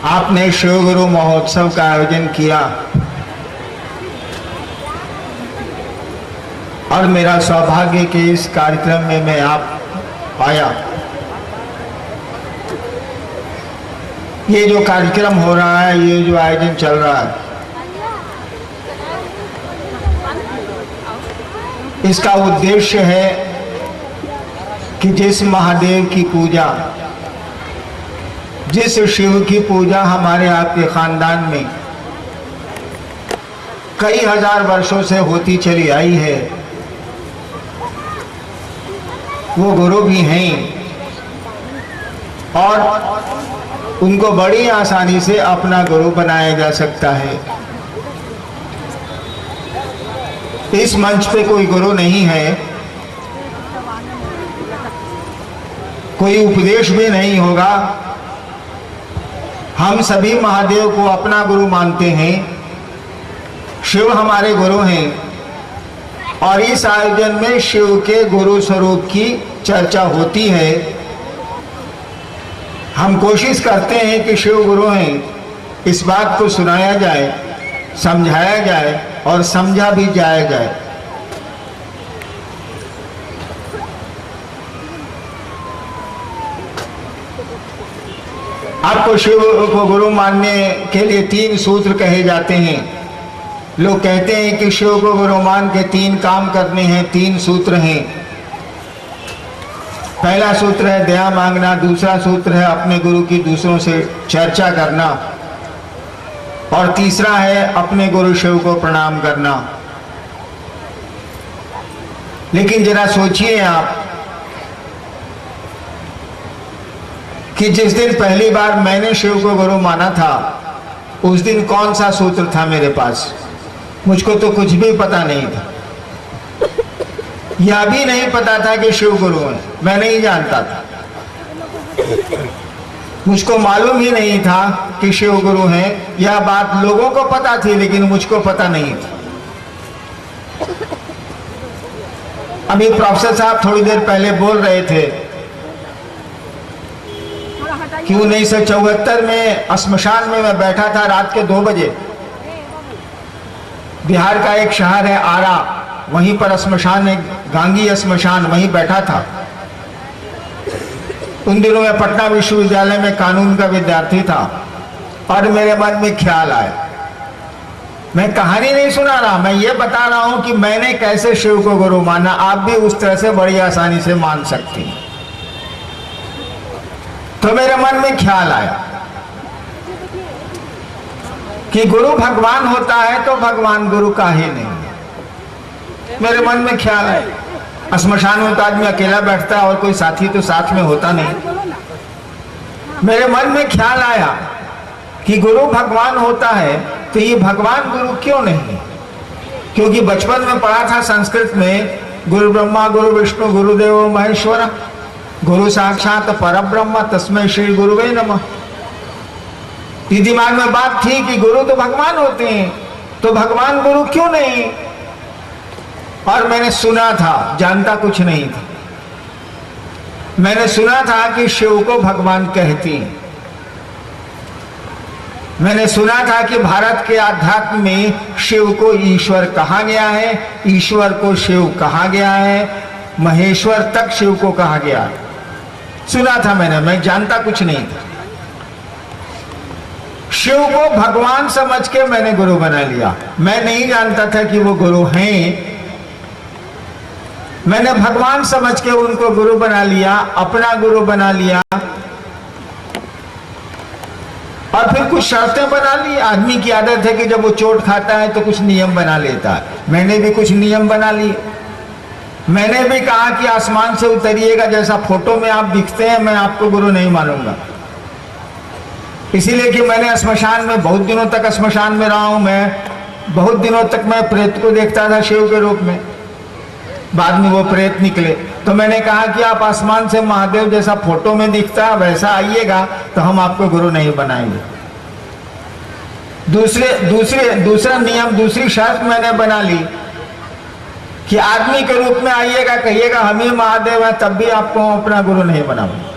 आपने शिव गुरु महोत्सव का आयोजन किया और मेरा सौभाग्य कि इस कार्यक्रम में मैं आप आया। ये जो कार्यक्रम हो रहा है, ये जो आयोजन चल रहा है, इसका उद्देश्य है कि जिस महादेव की पूजा, जिस शिव की पूजा हमारे आपके खानदान में कई हजार वर्षों से होती चली आई है, वो गुरु भी हैं और उनको बड़ी आसानी से अपना गुरु बनाया जा सकता है। इस मंच पे कोई गुरु नहीं है, कोई उपदेश भी नहीं होगा। हम सभी महादेव को अपना गुरु मानते हैं, शिव हमारे गुरु हैं और इस आयोजन में शिव के गुरु स्वरूप की चर्चा होती है। हम कोशिश करते हैं कि शिव गुरु हैं, इस बात को सुनाया जाए, समझाया जाए और समझा भी जाया जाए। आपको शिव को गुरु मानने के लिए 3 सूत्र कहे जाते हैं। लोग कहते हैं कि शिव को गुरु मान के 3 काम करने हैं, 3 सूत्र हैं। पहला सूत्र है दया मांगना, दूसरा सूत्र है अपने गुरु की दूसरों से चर्चा करना और तीसरा है अपने गुरु शिव को प्रणाम करना। लेकिन जरा सोचिए आप कि जिस दिन पहली बार मैंने शिव को गुरु माना था, उस दिन कौन सा सूत्र था मेरे पास? मुझको तो कुछ भी पता नहीं था, यह भी नहीं पता था कि शिव गुरु है। मैं नहीं जानता था, मुझको मालूम ही नहीं था कि शिव गुरु हैं। यह बात लोगों को पता थी लेकिन मुझको पता नहीं था। अभी प्रोफेसर साहब थोड़ी देर पहले बोल रहे थे कि 1974 में श्मशान में मैं बैठा था रात के 2 बजे। बिहार का एक शहर है आरा, वहीं पर श्मशान है, गांगी श्मशान, वहीं बैठा था। उन दिनों में पटना विश्वविद्यालय में कानून का विद्यार्थी था और मेरे मन में ख्याल आया। मैं कहानी नहीं सुना रहा, मैं ये बता रहा हूं कि मैंने कैसे शिव को गुरु माना। आप भी उस तरह से बड़ी आसानी से मान सकते हैं। तो मेरे मन में ख्याल आया कि गुरु भगवान होता है तो भगवान गुरु काहे नहीं। मेरे मन में ख्याल आया, श्मशान में तो आदमी अकेला बैठता है और कोई साथी तो साथ में होता नहीं। मेरे मन में ख्याल आया कि गुरु भगवान होता है तो ये भगवान गुरु क्यों नहीं? क्योंकि बचपन में पढ़ा था संस्कृत में, गुरु ब्रह्मा गुरु विष्णु गुरुदेव महेश्वर, गुरु साक्षात परब्रह्म तस्मै श्री गुरुवे नमः। दिमाग में बात थी कि गुरु तो भगवान होते हैं, तो भगवान गुरु क्यों नहीं? और मैंने सुना था, जानता कुछ नहीं था, मैंने सुना था कि शिव को भगवान कहते हैं। मैंने सुना था कि भारत के आध्यात्म में शिव को ईश्वर कहा गया है, ईश्वर को शिव कहा गया है, महेश्वर तक शिव को कहा गया है। सुना था मैंने, मैं जानता कुछ नहीं था। शिव को भगवान समझ के मैंने गुरु बना लिया। मैं नहीं जानता था कि वो गुरु हैं। मैंने भगवान समझ के उनको गुरु बना लिया, अपना गुरु बना लिया और फिर कुछ शर्तें बना ली। आदमी की आदत है कि जब वो चोट खाता है तो कुछ नियम बना लेता है। मैंने भी कुछ नियम बना लिए। मैंने भी कहा कि आसमान से उतरिएगा, जैसा फोटो में आप दिखते हैं मैं आपको गुरु नहीं मानूंगा। इसीलिए कि मैंने श्मशान में बहुत दिनों तक श्मशान में रहा हूं। मैं बहुत दिनों तक मैं प्रेत को देखता था शिव के रूप में, बाद में वो प्रेत निकले। तो मैंने कहा कि आप आसमान से महादेव जैसा फोटो में दिखता है वैसा आइएगा तो हम आपको गुरु नहीं बनाएंगे। दूसरा नियम, दूसरी शर्त मैंने बना ली कि आदमी के रूप में आइएगा, कहिएगा हम ही महादेव हैं, तब भी आपको अपना गुरु नहीं बनाऊंगा।